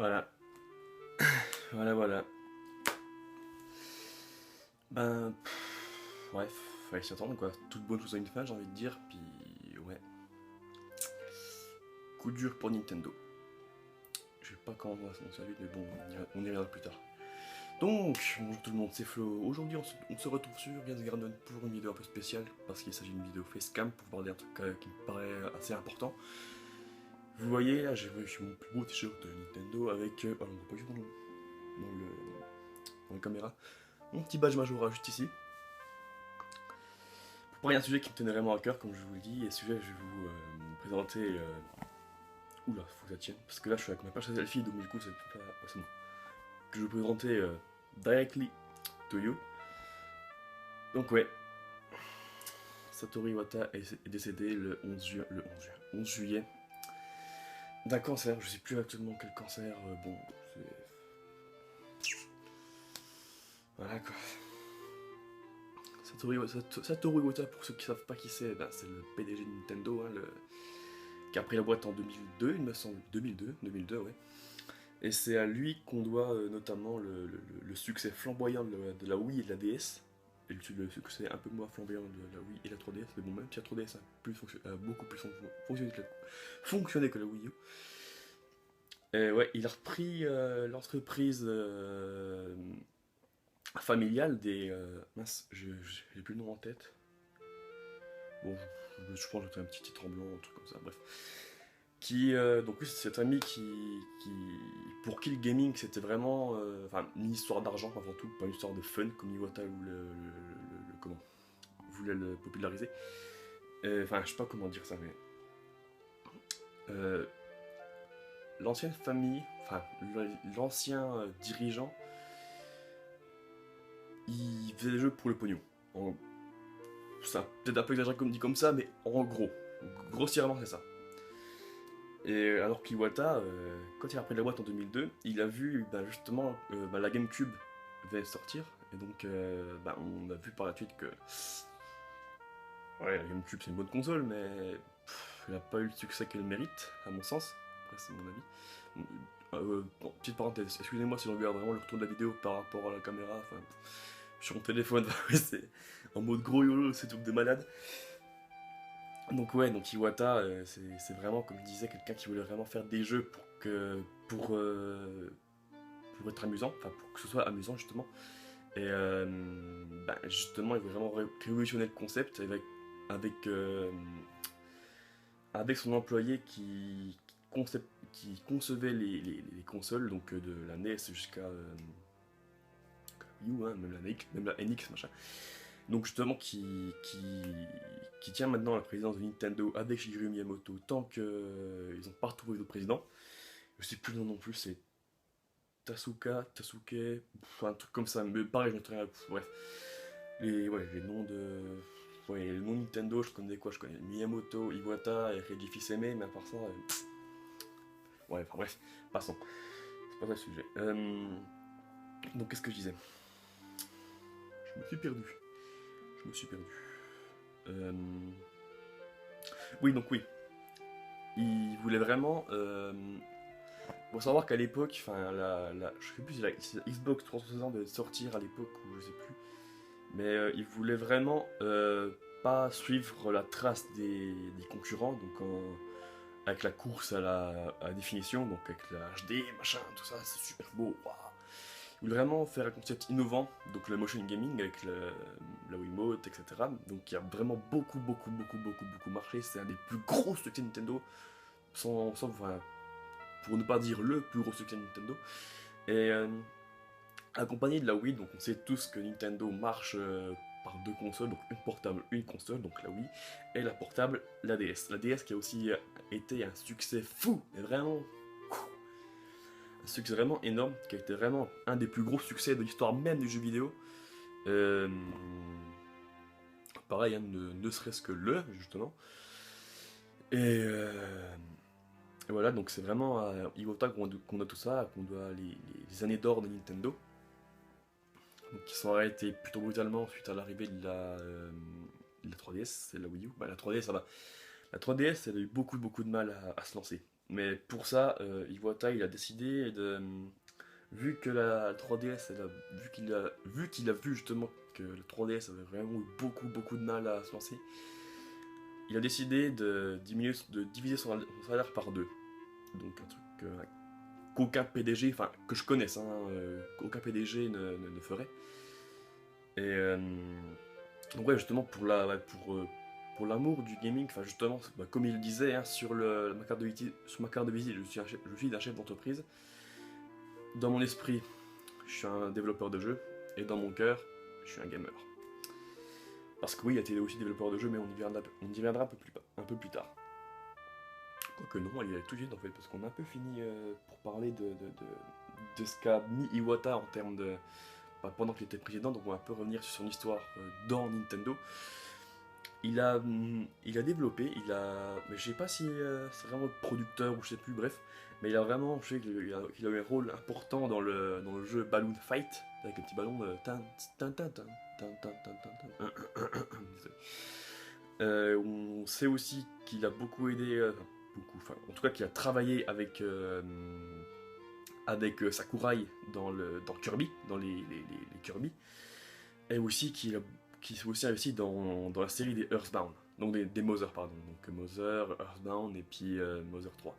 Voilà, voilà. Bref, fallait s'y attendre quoi. Toute bonne chose a une fin, j'ai envie de dire. Puis ouais, coup dur pour Nintendo. Je sais pas comment on va s'en servir, mais bon, on y reviendra plus tard. Donc, bonjour tout le monde, c'est Flo. Aujourd'hui, on se retrouve sur Games Garden pour une vidéo un peu spéciale, parce qu'il s'agit d'une vidéo facecam pour parler d'un truc qui me paraît assez important. Vous voyez, là, j'ai réussi mon plus beau t-shirt de Nintendo avec, on voit pas juste dans la caméra, mon petit badge Majora juste ici. Pour parler d'un sujet qui me tenait vraiment à cœur, comme je vous le dis, et ce sujet, je vais vous présenter. Oula, faut que ça tienne, parce que là, je suis avec ma page selfie, donc du coup, c'est pas. C'est bon. Que je vais vous présenter directly to you. Donc, ouais, Satoru Iwata est décédé le 11 juillet d'un cancer. Je sais plus actuellement quel cancer. Bon, c'est. Voilà quoi. Satoru Iwata, pour ceux qui savent pas qui c'est, ben, c'est le PDG de Nintendo, hein, qui a pris la boîte en 2002, il me semble. 2002, ouais. Et c'est à lui qu'on doit notamment le succès flamboyant de la Wii et de la DS. Et le succès un peu moins flamboyant de la Wii et la 3DS. Mais bon, même si la 3DS a beaucoup plus fonctionné que la Wii U. Et ouais, il a repris l'entreprise familiale des. Mince, j'ai plus le nom en tête. Bon, je pense que j'ai un petit titre en blanc, un truc comme ça, bref. Donc oui, c'est cette amie pour qui le gaming c'était vraiment une histoire d'argent avant tout, pas une histoire de fun comme Iwata ou comment voulait le populariser. Je sais pas comment dire ça, mais l'ancienne famille, l'ancien dirigeant, il faisait des jeux pour le pognon. C'est peut-être un peu exagéré comme dit comme ça, mais en gros, grossièrement c'est ça. Et alors qu'Iwata, quand il a repris la boîte en 2002, il a vu justement la GameCube venait de sortir, et donc on a vu par la suite que ouais, la GameCube c'est une bonne console, mais elle n'a pas eu le succès qu'elle mérite, à mon sens. Après c'est mon avis. Bon, petite parenthèse, excusez-moi si on regarde vraiment le retour de la vidéo par rapport à la caméra, sur mon téléphone, c'est en mode gros yolo, c'est truc de malade. Donc ouais, donc Iwata, c'est vraiment, comme je disais, quelqu'un qui voulait vraiment faire des jeux pour être amusant, pour que ce soit amusant justement. Et justement, il voulait vraiment révolutionner le concept avec, euh, avec son employé qui concevait les consoles, donc de la NES jusqu'à Wii U, hein, même la NX, machin. Donc justement qui tient maintenant la présidence de Nintendo avec Shigeru Miyamoto tant qu'ils n'ont pas retrouvé de président. Je sais plus le nom non plus, c'est Tasuke, un truc comme ça, mais pareil je mettrais bref. Les noms de. Ouais, les noms Nintendo, je connais quoi? Je connais Miyamoto, Iwata et Reggie Fils-Aimé, mais à part ça. Ouais, enfin bref, passons. C'est pas ça le sujet. Donc qu'est-ce que je disais? Je me suis perdu. Euh, Oui, donc oui. Il voulait vraiment. Faut savoir qu'à l'époque, je sais plus si la Xbox 360 devait sortir à l'époque ou je sais plus, mais il voulait vraiment pas suivre la trace des concurrents, donc avec la course à la définition, donc avec la HD, machin, tout ça, c'est super beau. Waouh. Il voulait vraiment faire un concept innovant, donc le motion gaming avec la Wiimote, etc. Donc il y a vraiment beaucoup marché. C'est un des plus gros succès de Nintendo, pour ne pas dire le plus gros succès de Nintendo. Et accompagné de la Wii, donc on sait tous que Nintendo marche par deux consoles, donc une portable, une console, donc la Wii, et la portable, la DS. La DS qui a aussi été un succès fou, et vraiment un succès vraiment énorme, qui a été vraiment un des plus gros succès de l'histoire même du jeu vidéo. Euh, Pareil, hein, ne serait-ce que le, justement. Et, et voilà, donc c'est vraiment à Iwata qu'on doit tout ça, qu'on doit les années d'or de Nintendo, donc qui sont arrêtées plutôt brutalement suite à l'arrivée de la 3DS, c'est la Wii U. La 3DS, ça va. La 3DS, elle a eu beaucoup de mal à se lancer. Mais pour ça, Iwata, il a décidé de... Vu que la 3DS, vu qu'il a vu justement que la 3DS avait vraiment eu beaucoup de mal à se lancer, il a décidé de diviser son salaire par deux. Donc un truc qu'aucun PDG, enfin que je connaisse, hein, qu'aucun PDG ne ferait. Et donc ouais, justement pour l'amour du gaming, enfin justement, comme il le disait, hein, sur ma carte de visite, je suis un chef d'entreprise. Dans mon esprit, je suis un développeur de jeux, et dans mon cœur, je suis un gamer. Parce que oui, il a été aussi développeur de jeux, mais on y reviendra un peu plus tard. Quoique non, il y a tout de suite en fait, parce qu'on a un peu fini pour parler de ce qu'a mis Iwata en termes de... pendant qu'il était président, donc on va un peu revenir sur son histoire dans Nintendo. Il a développé, mais je sais pas si c'est vraiment le producteur ou je sais plus, bref, mais il a vraiment, je sais qu'il a eu un rôle important dans le jeu Balloon Fight, avec les petits ballons on sait aussi qu'il a beaucoup aidé, enfin, en tout cas qu'il a travaillé avec Sakurai dans Kirby, dans les Kirby, et aussi qui s'est aussi investi dans la série des Earthbound, donc des Mother, pardon, donc Mother, Earthbound et puis Mother 3.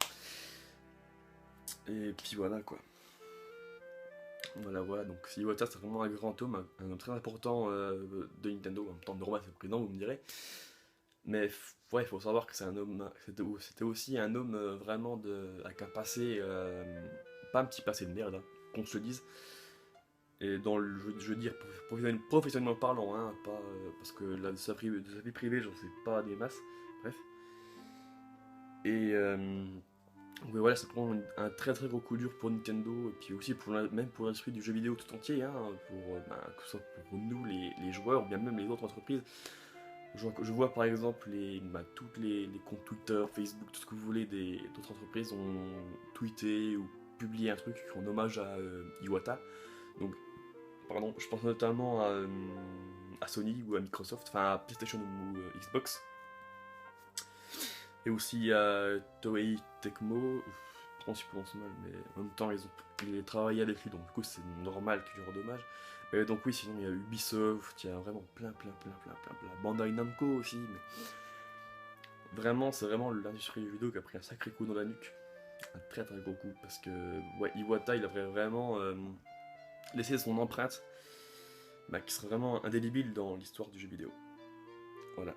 Et puis voilà quoi. Voilà, donc Iwata c'est vraiment un grand homme, un homme très important de Nintendo, en même temps normal c'est le président, vous me direz. Mais ouais, il faut savoir que c'était aussi un homme vraiment avec un passé, pas un petit passé de merde, hein, qu'on se le dise. Et je veux dire, professionnellement parlant, hein, pas, parce que là, de sa vie privée, j'en sais pas des masses. Bref. Et ouais, voilà, ça prend un très gros coup dur pour Nintendo, et puis aussi même pour l'industrie du jeu vidéo tout entier, hein, que ce soit pour nous, les joueurs, ou bien même les autres entreprises. Je vois par exemple toutes les comptes Twitter, Facebook, tout ce que vous voulez d'autres entreprises ont tweeté ou publié un truc en hommage à Iwata. Donc, pardon, je pense notamment à Sony ou à Microsoft, enfin à PlayStation ou Xbox. Et aussi à Toei Tecmo, je pense qu'ils prononcent mal, mais en même temps ils ont travaillé avec lui, donc du coup c'est normal qu'il lui rende hommage. Donc oui, sinon il y a Ubisoft, il y a vraiment plein. Bandai Namco aussi, mais vraiment, c'est vraiment l'industrie du vidéo qui a pris un sacré coup dans la nuque. Un très gros coup, parce que ouais, Iwata, il a vraiment laissé son empreinte, qui serait vraiment indélébile dans l'histoire du jeu vidéo. Voilà.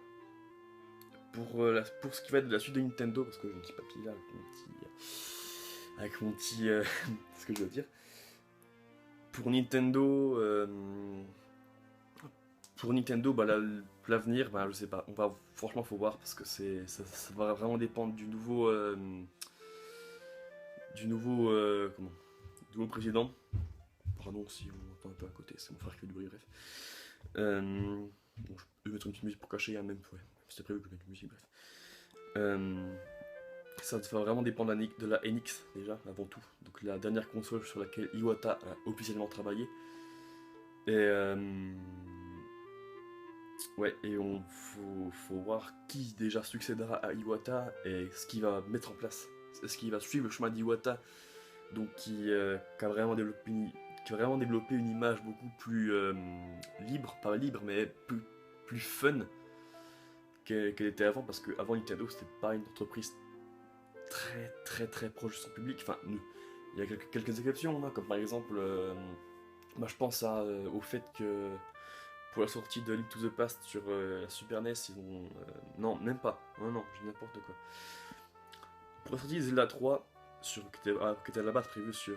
Pour ce qui va être de la suite de Nintendo, parce que j'ai un petit papier là, avec mon petit ce que je veux dire. Pour Nintendo, l'avenir, je sais pas. Franchement, faut voir parce que ça va vraiment dépendre du nouveau président. Pardon si on entend un peu à côté, c'est mon frère qui fait du bruit, bref. Je vais mettre une petite musique pour cacher, hein, même, ouais, c'était prévu que je mette une musique, bref. Ça va vraiment dépendre de la NX, déjà, avant tout. Donc la dernière console sur laquelle Iwata a officiellement travaillé. Et ouais, et faut voir qui déjà succédera à Iwata et ce qu'il va mettre en place. Est-ce qu'il va suivre le chemin d'Iwata, donc qui a vraiment développé une image beaucoup plus libre, pas libre, mais plus fun qu'elle était avant, parce qu'avant Nintendo, c'était pas une entreprise très proche de son public. Enfin, il y a quelques exceptions, hein, comme par exemple, je pense au fait que pour la sortie de Link to the Past sur la Super NES, ils ont... non, même pas. Non, je dis n'importe quoi. Pour la sortie de Zelda 3, qui était à la base prévue sur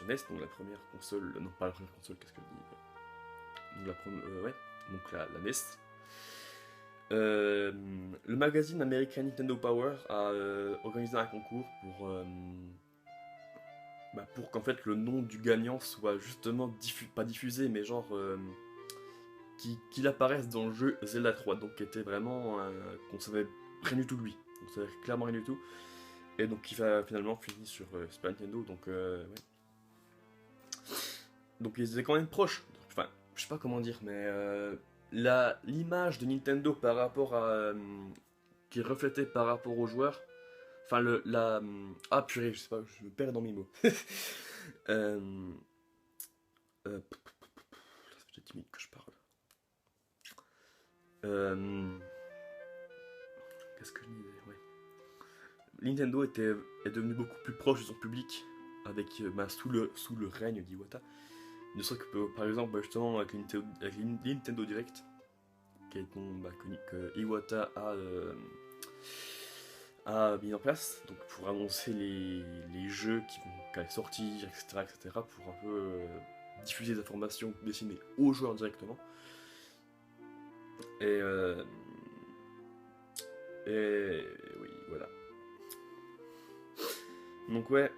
NES, donc la première console... Non, pas la première console, qu'est-ce que je dis. Donc ouais, donc la NES. Le magazine American Nintendo Power a organisé un concours pour qu'en fait le nom du gagnant soit justement pas diffusé, mais genre qu'il apparaisse dans le jeu Zelda 3, donc qui était vraiment qu'on savait rien du tout de lui, on savait clairement rien du tout, et donc qui va finalement finir sur Super Nintendo, donc ouais. Donc ils étaient quand même proches, enfin je sais pas comment dire, mais l'image de Nintendo par rapport à qui est reflétée par rapport aux joueurs, Enfin, ah purée, je sais pas, je me perds dans mes mots. euh... Ça fait déjà 10 minutes que je parle. Euh... Qu'est-ce que je disais? Ouais. Nintendo est devenu beaucoup plus proche de son public avec, sous le règne d'Iwata. Ne serait-ce que par exemple justement avec Nintendo Direct, qui est connu que Iwata a mis en place, donc pour annoncer les jeux qui vont sortir, etc., etc., pour un peu diffuser des informations destinées aux joueurs directement. Et, euh, et oui, voilà. Donc ouais,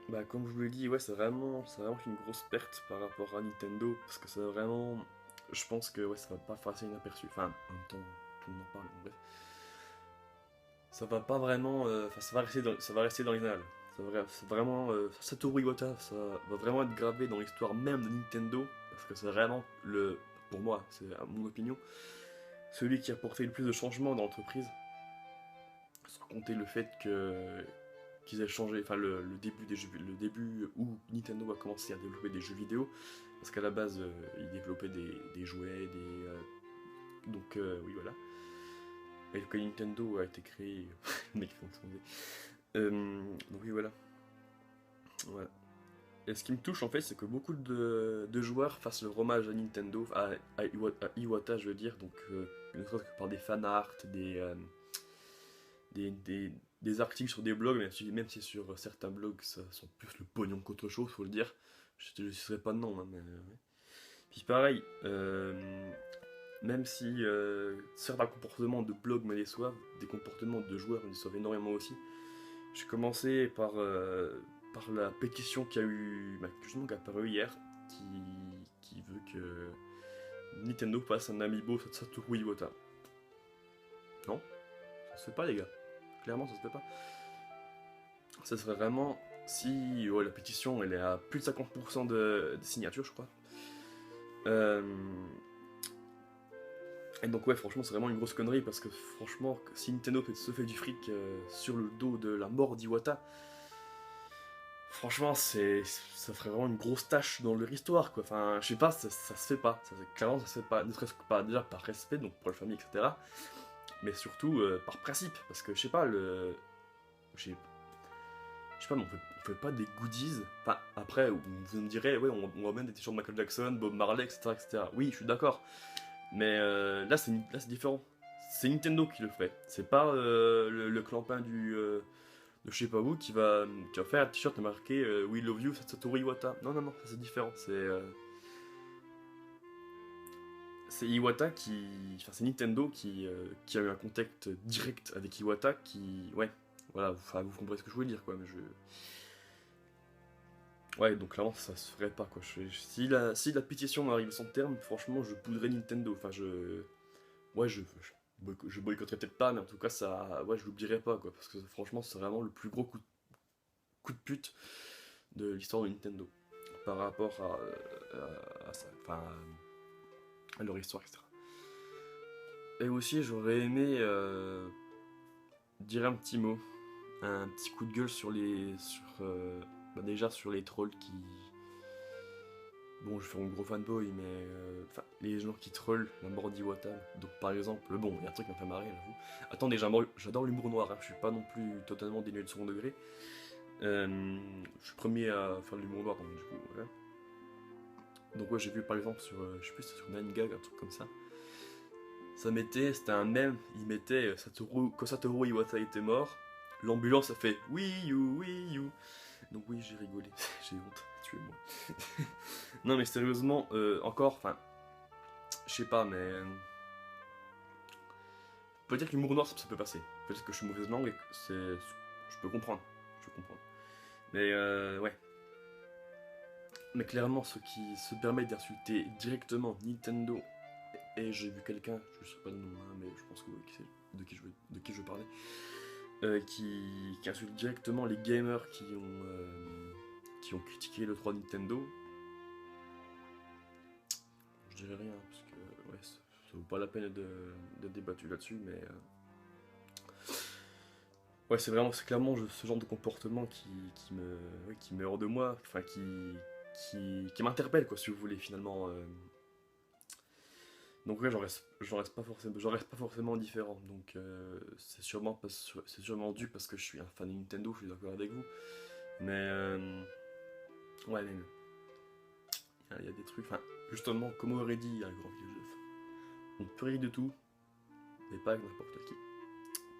bah comme je vous l'ai dit, ouais, c'est vraiment une grosse perte par rapport à Nintendo, parce que c'est vraiment, je pense que ouais, ça va pas passer inaperçu. Enfin, en même temps, tout le monde en parle, bref. Ça va pas vraiment, enfin, ça va rester dans les annales. C'est vraiment, Satoru Iwata, ça va vraiment être gravé dans l'histoire même de Nintendo, parce que c'est vraiment pour moi, c'est à mon opinion, celui qui a porté le plus de changements dans l'entreprise. Sans compter le fait qu'ils aient changé, enfin le début le début où Nintendo a commencé à développer des jeux vidéo, parce qu'à la base ils développaient des jouets, donc oui voilà. Et que Nintendo a été créé, mec, donc oui voilà. Voilà. Et ce qui me touche en fait, c'est que beaucoup de joueurs fassent leur hommage à Nintendo, à Iwata je veux dire, donc ne serait-ce que par des fanarts, des, des, des articles sur des blogs, même si sur certains blogs ça sont plus le pognon qu'autre chose, faut le dire. Je ne citerai pas de nom, hein, mais ouais. Puis pareil, même si certains comportements de blogs me déçoivent, des comportements de joueurs me déçoivent énormément aussi. J'ai commencé par la pétition qui a eu, justement, qui a apparu hier, qui veut que Nintendo fasse un amiibo Satoru Iwata. Non, ça se fait pas les gars. Clairement ça se fait pas. Ça serait vraiment si ouais, la pétition elle est à plus de 50% de signatures je crois. Euh, et donc ouais franchement c'est vraiment une grosse connerie parce que franchement si Nintendo se fait du fric sur le dos de la mort d'Iwata, franchement ça ferait vraiment une grosse tâche dans leur histoire quoi. Enfin je sais pas, ça se fait pas. Clairement ça se fait pas, ne serait-ce que pas déjà par respect donc pour la famille etc. Mais surtout par principe parce que je sais pas j'ai je sais pas, mais on fait pas des goodies. Enfin, après, vous me direz, ouais, on va mettre des t-shirts de Michael Jackson, Bob Marley, etc., etc. Oui, je suis d'accord. Mais là, c'est différent. C'est Nintendo qui le fait. C'est pas le clampin de je sais pas où qui va faire un t-shirt marqué We Love You, Satoru Iwata. Non, non, non, ça c'est différent. C'est Iwata qui. Enfin, c'est Nintendo qui a eu un contact direct avec Iwata qui. Ouais, voilà, enfin, vous comprenez ce que je voulais dire, quoi. Mais je. Ouais, donc clairement, ça se ferait pas, quoi. Si la pétition arrive à son terme, franchement, je poudrais Nintendo. Enfin, ouais, je boycotterais peut-être pas, mais en tout cas, ça. Ouais, je l'oublierai pas, quoi. Parce que franchement, c'est vraiment le plus gros coup de pute de l'histoire de Nintendo. Par rapport à ça. Enfin, à leur histoire, etc. Et aussi, j'aurais aimé dire un petit mot. Un petit coup de gueule sur déjà sur les trolls qui. Bon, je fais un gros fanboy, mais les gens qui trollent la mort d'Iwata. Donc, par exemple, bon, il y a un truc qui m'a fait marrer, j'avoue. Attendez, j'adore l'humour noir, hein, je suis pas non plus totalement dénué de second degré. Je suis premier à faire de l'humour noir, donc du coup, voilà. Donc, ouais, j'ai vu par exemple sur, je sais plus, c'était sur 9gag, un truc comme ça. C'était un mème, il mettait quand Satoru Iwata était mort, l'ambulance a fait Wii you, Wii you. Donc, oui, j'ai rigolé, j'ai honte, tuez-moi. Non, mais sérieusement, encore, enfin, je sais pas, mais. Peut-être que l'humour noir, ça peut passer. Peut-être que je suis mauvaise langue et que c'est. Je peux comprendre. Je peux comprendre. Mais ouais. Mais clairement, ceux qui se permettent d'insulter directement Nintendo, et j'ai vu quelqu'un, je ne sais pas le nom, hein, mais je pense que vous voyez de qui je veux parler, qui insulte directement les gamers qui ont critiqué le 3 Nintendo. Je dirais rien, parce que ouais, ça vaut pas la peine de débattre là-dessus, mais Ouais, c'est clairement ce genre de comportement qui me, ouais, qui me hors de moi, enfin qui m'interpelle quoi, si vous voulez finalement. Donc ouais, j'en reste pas forcément indifférent. Donc c'est sûrement dû parce que je suis un fan de Nintendo, je suis d'accord avec vous. Mais ouais, mais il y a des trucs, enfin justement, comme aurait dit un grand philosophe, on peut rire de tout, mais pas avec n'importe qui.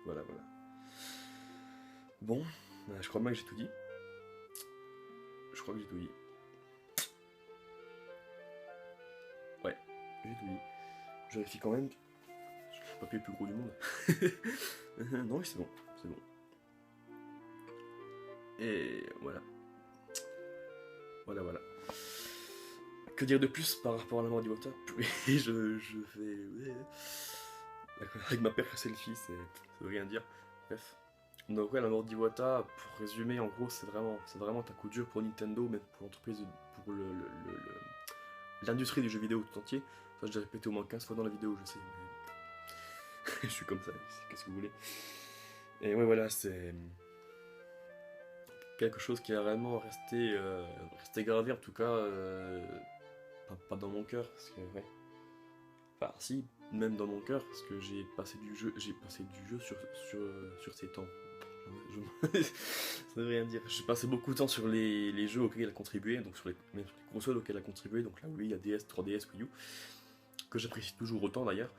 Voilà, voilà. Bon, je crois bien que j'ai tout dit. Je crois que j'ai tout dit. Ouais, j'ai tout dit. Je vérifie quand même. Le papier le plus gros du monde. Non, oui, c'est bon. C'est bon. Et voilà. Voilà, voilà. Que dire de plus par rapport à la mort d'Iwata? Oui, je fais. Ouais. Avec ma paire selfie, ça veut rien dire. Bref. Donc, ouais, la mort d'Iwata, pour résumer, en gros, c'est vraiment un coup dur pour Nintendo, même pour l'entreprise, pour l'industrie du jeu vidéo tout entier. Ça, je l'ai répété au moins 15 fois dans la vidéo, je sais, mais je suis comme ça, qu'est-ce que vous voulez. Et ouais, voilà, c'est quelque chose qui est vraiment resté gravé, en tout cas, pas dans mon cœur, parce que, ouais. Enfin, si, même dans mon cœur, parce que j'ai passé du jeu sur ces temps. Ça veut rien dire. J'ai passé beaucoup de temps sur les jeux auxquels elle a contribué, donc même sur les consoles auxquelles elle a contribué, donc la Wii, la DS, 3DS, Wii U, que j'apprécie toujours autant d'ailleurs.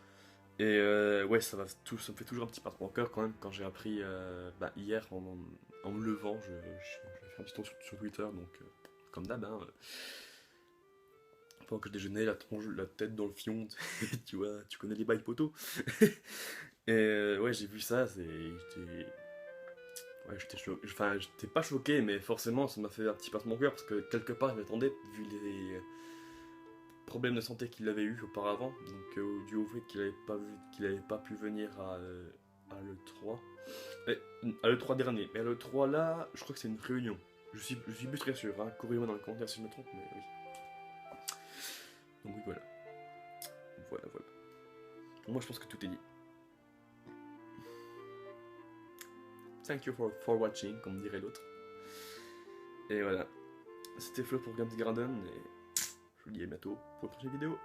Et ouais, ça me fait toujours un petit pincement au cœur quand même quand j'ai appris hier en me levant, j'ai fait un petit tour sur Twitter, donc comme d'hab, hein, pendant que je déjeunais, la tête dans le fion, tu vois, tu connais les bails poteaux. Et ouais, j'ai vu ça, ouais, j'étais pas choqué, mais forcément, ça m'a fait un petit pincement au cœur parce que quelque part, je m'attendais, vu les problèmes de santé qu'il avait eu auparavant, donc dû au fait qu'il avait pas pu venir à l'E3. À l'E3 dernier, mais à l'E3 là, je crois que c'est une réunion. Je suis plus très sûr, hein. Corrigez-moi dans les commentaires si je me trompe, mais oui. Donc oui, voilà. Voilà, voilà. Moi, je pense que tout est dit. Thank you for watching, comme dirait l'autre. Et voilà. C'était Flo pour Games Garden, et je vous dis à bientôt pour une prochaine vidéo.